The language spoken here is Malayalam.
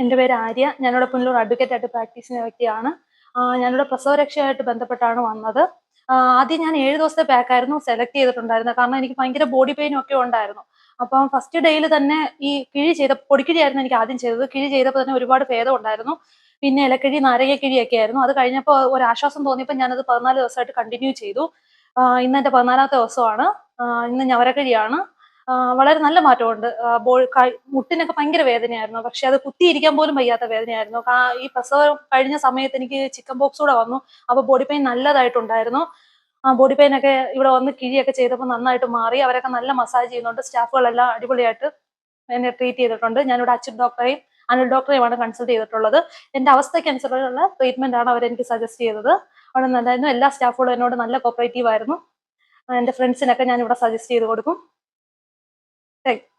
എൻ്റെ പേര് ആര്യ. ഞാനിവിടെ പുനലൂർ അഡ്വക്കേറ്റ് ആയിട്ട് പ്രാക്ടീസ് ചെയ്യുന്ന വ്യക്തിയാണ്. ഞാനിവിടെ പ്രസവരക്ഷയായിട്ട് ബന്ധപ്പെട്ടാണ് വന്നത്. ആദ്യം ഞാൻ 7 ദിവസത്തെ പാക്കായിരുന്നു സെലക്ട് ചെയ്തിട്ടുണ്ടായിരുന്നത്. കാരണം എനിക്ക് ഭയങ്കര ബോഡി പെയിനും ഒക്കെ ഉണ്ടായിരുന്നു. അപ്പം ഫസ്റ്റ് ഡേയിൽ തന്നെ ഈ പൊടിക്കിഴിയായിരുന്നു എനിക്ക് ആദ്യം ചെയ്തത്. കിഴി ചെയ്തപ്പോൾ തന്നെ ഒരുപാട് ഭേദം ഉണ്ടായിരുന്നു. പിന്നെ ഇലക്കിഴി, നാരങ്ങക്കിഴിയൊക്കെ ആയിരുന്നു. അത് കഴിഞ്ഞപ്പോൾ ഒരാശ്വാസം തോന്നിയപ്പോൾ ഞാനത് 14 ദിവസമായിട്ട് കണ്ടിന്യൂ ചെയ്തു. ഇന്ന് എൻ്റെ 14ാമത്തെ ദിവസമാണ്. ഇന്ന് ഞവരക്കിഴിയാണ്. വളരെ നല്ല മാറ്റമുണ്ട്. മുട്ടിനൊക്കെ ഭയങ്കര വേദനയായിരുന്നു. പക്ഷെ അത് കുത്തിയിരിക്കാൻ പോലും വയ്യാത്ത വേദനയായിരുന്നു. ഈ പ്രസവം കഴിഞ്ഞ സമയത്ത് എനിക്ക് ചിക്കൻ പോക്സ് കൂടെ വന്നു. അപ്പൊ ബോഡി പെയിൻ നല്ലതായിട്ടുണ്ടായിരുന്നു. ബോഡി പെയിൻ ഒക്കെ ഇവിടെ വന്ന് കിഴിയൊക്കെ ചെയ്തപ്പോൾ നന്നായിട്ട് മാറി. അവരൊക്കെ നല്ല മസാജ് ചെയ്യുന്നുണ്ട്. സ്റ്റാഫുകളെല്ലാം അടിപൊളിയായിട്ട് എന്നെ ട്രീറ്റ് ചെയ്തിട്ടുണ്ട്. ഞാനിവിടെ അച്യുത് ഡോക്ടറെയും അനിൽ ഡോക്ടറെയുമാണ് കൺസൾട്ട് ചെയ്തിട്ടുള്ളത്. എന്റെ അവസ്ഥയ്ക്ക് അനുസരിച്ചുള്ള ട്രീറ്റ്മെന്റ് ആണ് അവരെനിക്ക് സജസ്റ്റ് ചെയ്തത്. അവിടെ നന്നായിരുന്നു. എല്ലാ സ്റ്റാഫുകളും എന്നോട് നല്ല കോപ്പറേറ്റീവ് ആയിരുന്നു. എന്റെ ഫ്രണ്ട്സിനൊക്കെ ഞാൻ ഇവിടെ സജസ്റ്റ് ചെയ്ത് കൊടുക്കും. Thank you.